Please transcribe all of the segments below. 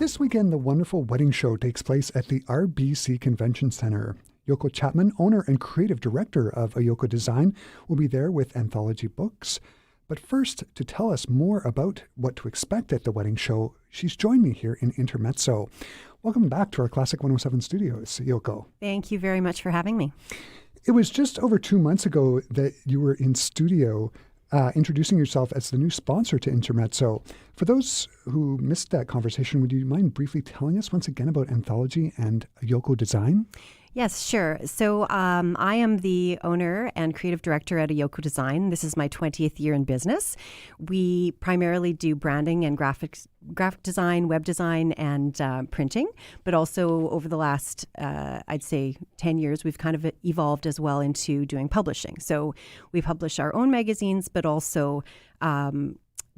This weekend, the wonderful wedding show takes place at the RBC Convention Center. Yoko Chapman, owner and creative director of Ayoko Design, will be there with Anthologie books. But first, to tell us more about what to expect at the wedding show, she's joined me here in Intermezzo. Welcome back to our Classic 107 studios, Yoko. Thank you very much for having me. It was just over 2 months ago that you were in studio introducing yourself as the new sponsor to Intermezzo. For those who missed that conversation, would you mind briefly telling us once again about Anthologie and Ayoko Design? Yes, sure. So I am the owner and creative director at Ayoko Design. This is my 20th year in business. We primarily do branding and graphic design, web design, and printing. But also over the last, I'd say, 10 years, we've kind of evolved as well into doing publishing. So we publish our own magazines, but also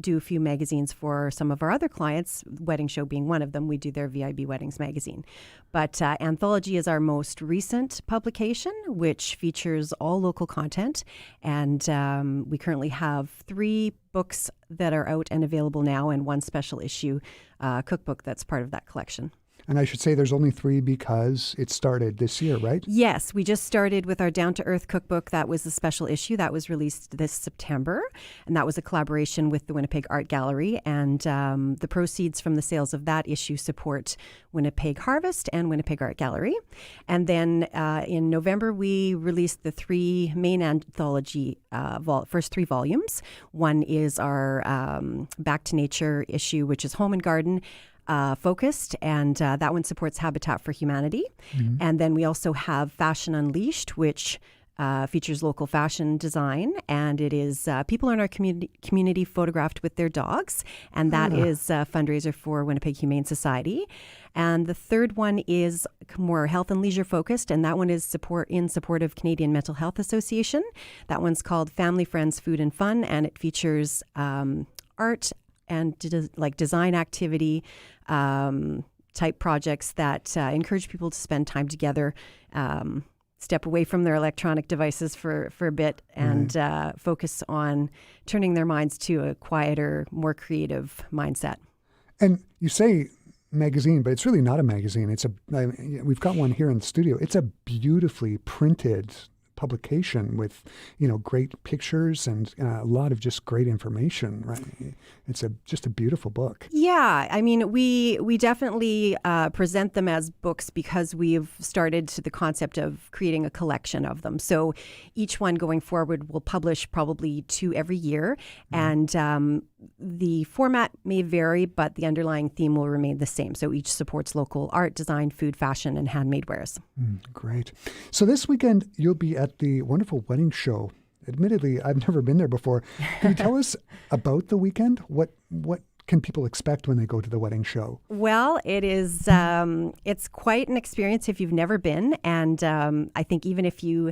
do a few magazines for some of our other clients, Wedding Show being one of them. We do their VIB Weddings magazine. But Anthologie is our most recent publication, which features all local content. And we currently have 3 books that are out and available now, and 1 special issue cookbook that's part of that collection. And I should say there's only 3 because it started this year, right? Yes, we just started with our Down to Earth cookbook. That was the special issue that was released this September. And that was a collaboration with the Winnipeg Art Gallery. And the proceeds from the sales of that issue support Winnipeg Harvest and Winnipeg Art Gallery. And then in November, we released the 3 main anthology, first 3 volumes. One is our Back to Nature issue, which is home and garden focused, and that one supports Habitat for Humanity. Mm-hmm. And then we also have Fashion Unleashed, which features local fashion design, and it is people in our community photographed with their dogs, and that is a fundraiser for Winnipeg Humane Society. And the third one is more health and leisure focused, and that one is in support of Canadian Mental Health Association. That one's called Family, Friends, Food and Fun, and it features art and design activity type projects that encourage people to spend time together, step away from their electronic devices for a bit, and focus on turning their minds to a quieter, more creative mindset. And you say magazine, but it's really not a magazine. We've got one here in the studio. It's a beautifully printed publication with, great pictures and a lot of just great information, right? It's just a beautiful book. Yeah, I mean, we definitely present them as books because we've started to the concept of creating a collection of them. So each one going forward will publish probably 2 every year, and the format may vary, but the underlying theme will remain the same. So each supports local art, design, food, fashion, and handmade wares. Great. So this weekend, you'll be at the wonderful wedding show. Admittedly, I've never been there before. Can you tell us about the weekend? What can people expect when they go to the wedding show? Well, it is it's quite an experience if you've never been. And I think even if you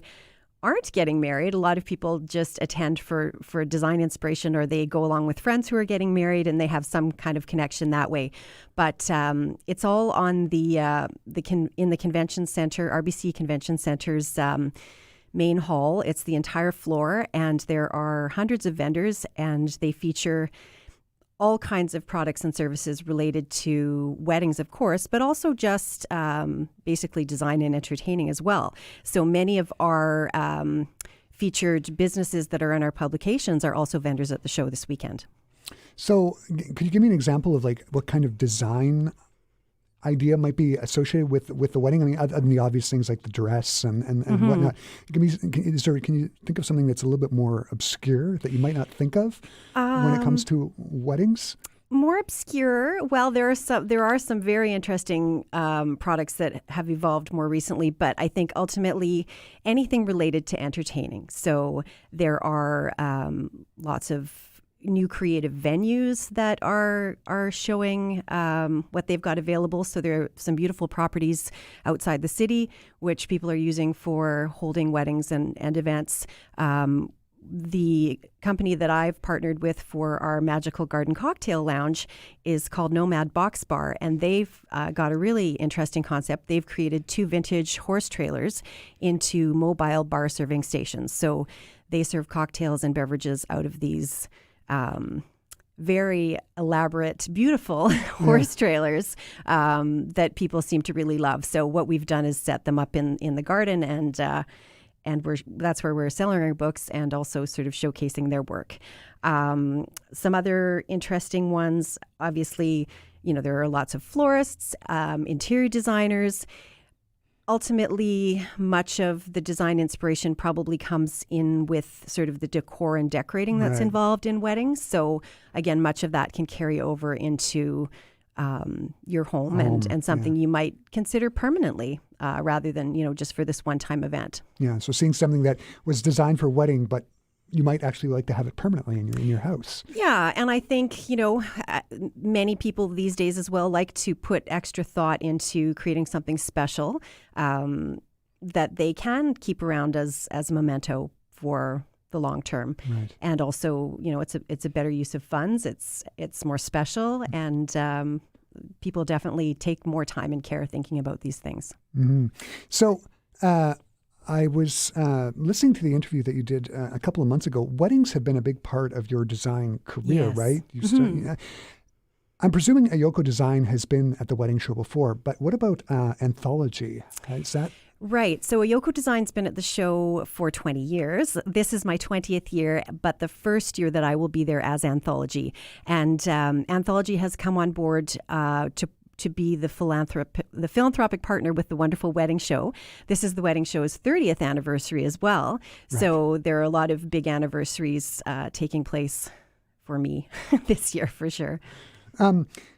aren't getting married, a lot of people just attend for design inspiration, or they go along with friends who are getting married and they have some kind of connection that way. But it's all on in the convention center, RBC Convention Center's main hall. It's the entire floor, and there are hundreds of vendors, and they feature all kinds of products and services related to weddings, of course, but also just basically design and entertaining as well. So many of our featured businesses that are in our publications are also vendors at the show this weekend. So could you give me an example of what kind of design idea might be associated with the wedding? I mean, other than the obvious things like the dress and whatnot. Can you think of something that's a little bit more obscure that you might not think of when it comes to weddings? More obscure. Well, there are some very interesting products that have evolved more recently, but I think ultimately anything related to entertaining. So there are lots of new creative venues that are showing what they've got available. So there are some beautiful properties outside the city, which people are using for holding weddings and events. The company that I've partnered with for our Magical Garden Cocktail Lounge is called Nomad Box Bar, and they've got a really interesting concept. They've created 2 vintage horse trailers into mobile bar serving stations. So they serve cocktails and beverages out of these very elaborate, beautiful horse trailers that people seem to really love. So what we've done is set them up in the garden, and that's where we're selling our books and also sort of showcasing their work. Some other interesting ones, obviously, there are lots of florists, interior designers. Ultimately, much of the design inspiration probably comes in with sort of the decor and decorating that's involved in weddings. So again, much of that can carry over into your home and something you might consider permanently rather than, just for this one-time event. Yeah, so seeing something that was designed for a wedding, but you might actually like to have it permanently in your house. Yeah, and I think, many people these days as well like to put extra thought into creating something special that they can keep around as a memento for the long term. Right. And also, it's a better use of funds. It's more special, and people definitely take more time and care thinking about these things. Mm-hmm. So, I was listening to the interview that you did a couple of months ago. Weddings have been a big part of your design career, yes. right? I'm presuming Ayoko Design has been at the wedding show before, but what about Anthologie? Is that... Right. So Ayoko Design's been at the show for 20 years. This is my 20th year, but the first year that I will be there as Anthologie. And Anthologie has come on board to be the philanthropic partner with the wonderful wedding show. This is the wedding show's 30th anniversary as well. Right. So there are a lot of big anniversaries taking place for me this year for sure.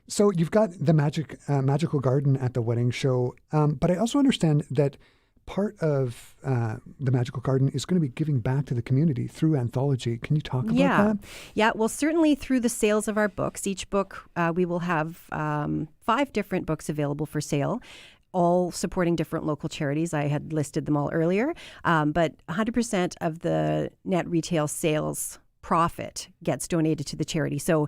So you've got the magical garden at the wedding show, but I also understand that part of the magical garden is going to be giving back to the community through Anthologie. Can you talk about that? Yeah, well, certainly through the sales of our books. Each book, we will have 5 different books available for sale, all supporting different local charities. I had listed them all earlier, but 100% of the net retail sales profit gets donated to the charity. So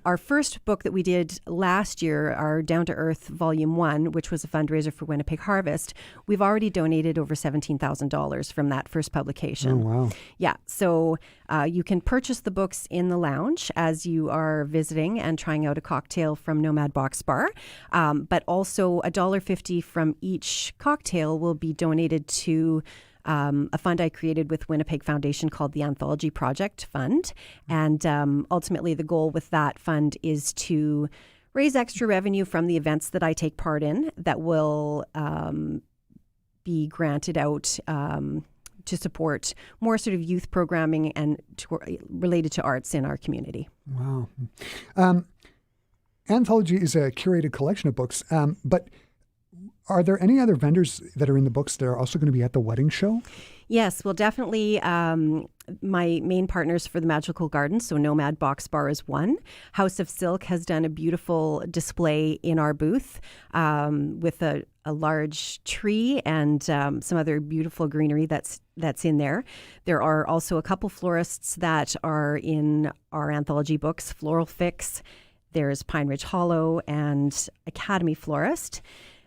our first book that we did last year, our Down to Earth Volume 1, which was a fundraiser for Winnipeg Harvest, we've already donated over $17,000 from that first publication. Oh, wow. Yeah. So you can purchase the books in the lounge as you are visiting and trying out a cocktail from Nomad Box Bar. But also $1.50 from each cocktail will be donated to a fund I created with Winnipeg Foundation called the Anthologie Project Fund. And ultimately, the goal with that fund is to raise extra revenue from the events that I take part in that will be granted out to support more sort of youth programming and related to arts in our community. Wow. Anthologie is a curated collection of books, but are there any other vendors that are in the books that are also going to be at the wedding show? Yes, well, definitely my main partners for the Magical Garden, so Nomad Box Bar is one. House of Silk has done a beautiful display in our booth with a large tree and some other beautiful greenery that's in there. There are also a couple florists that are in our Anthologie books, Floral Fix. There's Pine Ridge Hollow and Academy Florist.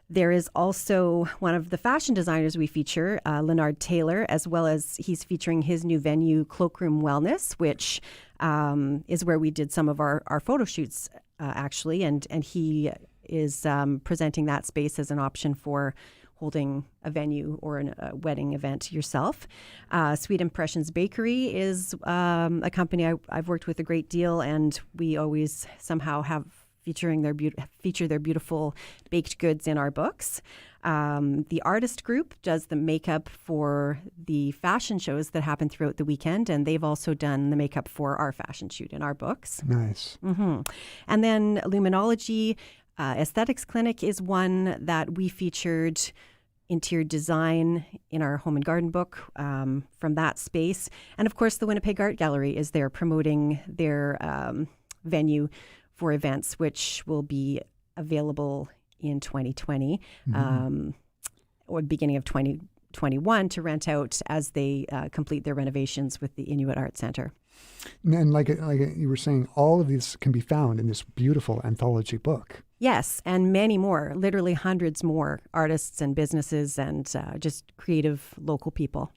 There is also one of the fashion designers we feature, Leonard Taylor, as well as he's featuring his new venue, Cloakroom Wellness, which is where we did some of our photo shoots, actually. And he is presenting that space as an option for holding a venue or a wedding event yourself. Sweet Impressions Bakery is a company I've worked with a great deal, and we always somehow have feature their beautiful baked goods in our books. The Artist Group does the makeup for the fashion shows that happen throughout the weekend, and they've also done the makeup for our fashion shoot in our books. Nice. Mm-hmm. And then Luminology Aesthetics Clinic is one that we featured interior design in our home and garden book from that space. And of course, the Winnipeg Art Gallery is there promoting their venue for events, which will be available in 2020 or beginning of 2021 to rent out as they complete their renovations with the Inuit Art Center. And like you were saying, all of these can be found in this beautiful anthology book. Yes, and many more, literally hundreds more artists and businesses and just creative local people.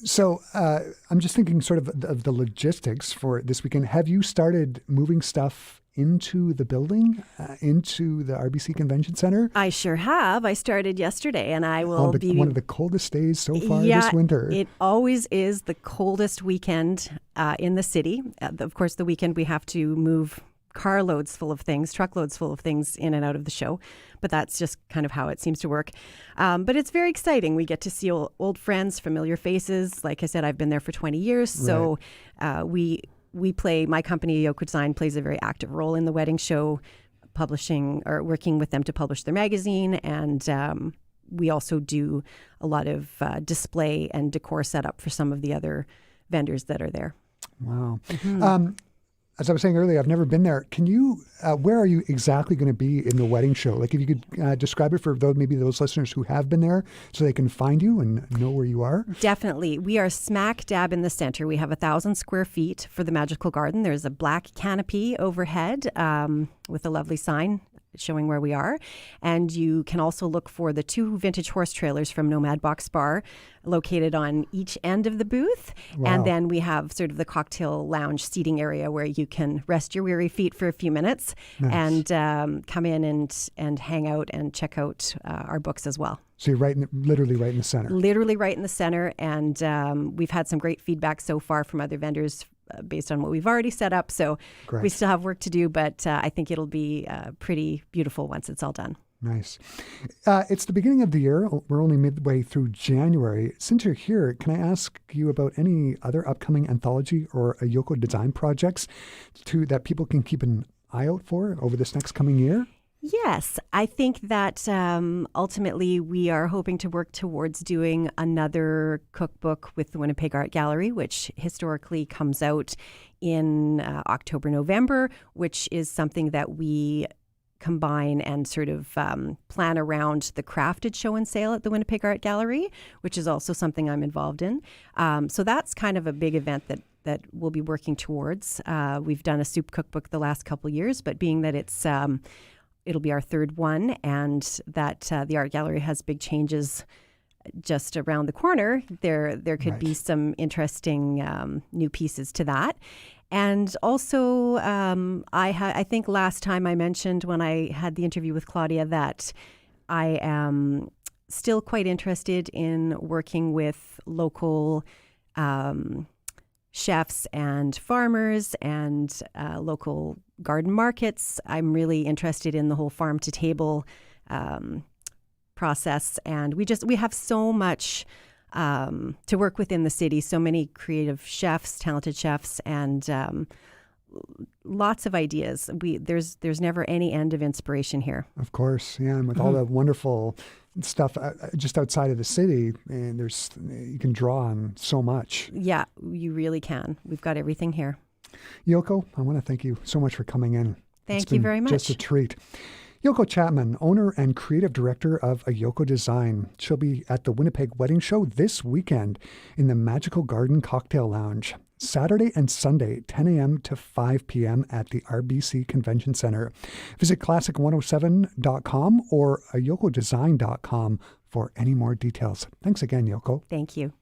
So I'm just thinking sort of the logistics for this weekend. Have you started moving stuff into the building, into the RBC Convention Center? I sure have. I started yesterday, and I will be one of the coldest days so far yeah, this winter. It always is the coldest weekend in the city. Of course, the weekend we have to move carloads full of things, truckloads full of things in and out of the show. But that's just kind of how it seems to work. But it's very exciting. We get to see old friends, familiar faces. Like I said, I've been there for 20 years. So we play, my company, Ayoko Design, plays a very active role in the wedding show, publishing or working with them to publish their magazine. And we also do a lot of display and decor setup for some of the other vendors that are there. Wow. Mm-hmm. As I was saying earlier, I've never been there. Can you, where are you exactly going to be in the wedding show? Like if you could describe it for maybe those listeners who have been there so they can find you and know where you are? Definitely. We are smack dab in the center. We have 1,000 square feet for the Magical Garden. There's a black canopy overhead with a lovely sign showing where we are. And you can also look for the 2 vintage horse trailers from Nomad Box Bar located on each end of the booth. Wow. And then we have sort of the cocktail lounge seating area where you can rest your weary feet for a few minutes. Nice. And come in and hang out and check out our books as well. So you're literally right in the center. Literally right in the center. And we've had some great feedback so far from other vendors based on what we've already set up. So Great. We still have work to do, but I think it'll be pretty beautiful once it's all done. Nice. It's the beginning of the year. We're only midway through January. Since you're here, can I ask you about any other upcoming anthology or Ayoko Design projects that people can keep an eye out for over this next coming year? Yes, I think that ultimately we are hoping to work towards doing another cookbook with the Winnipeg Art Gallery, which historically comes out in October, November, which is something that we combine and sort of plan around the crafted show and sale at the Winnipeg Art Gallery, which is also something I'm involved in. So that's kind of a big event that we'll be working towards. We've done a soup cookbook the last couple of years, but being that it'll be our third one, and that the art gallery has big changes just around the corner, there could be some interesting new pieces to that. And also, I think last time I mentioned when I had the interview with Claudia that I am still quite interested in working with local chefs and farmers and local garden markets. I'm really interested in the whole farm to table process, and we have so much to work with in the city. So many creative chefs, talented chefs, and lots of ideas. There's never any end of inspiration here. Of course, yeah, and with all the wonderful stuff just outside of the city, and you can draw on so much. Yeah, you really can. We've got everything here. Yoko, I want to thank you so much for coming in. Thank you very much. Just a treat. Yoko Chapman, owner and creative director of Ayoko Design. She'll be at the Winnipeg Wedding Show this weekend in the Magical Garden Cocktail Lounge. Saturday and Sunday, 10 a.m. to 5 p.m. at the RBC Convention Center. Visit classic107.com or ayokodesign.com for any more details. Thanks again, Yoko. Thank you.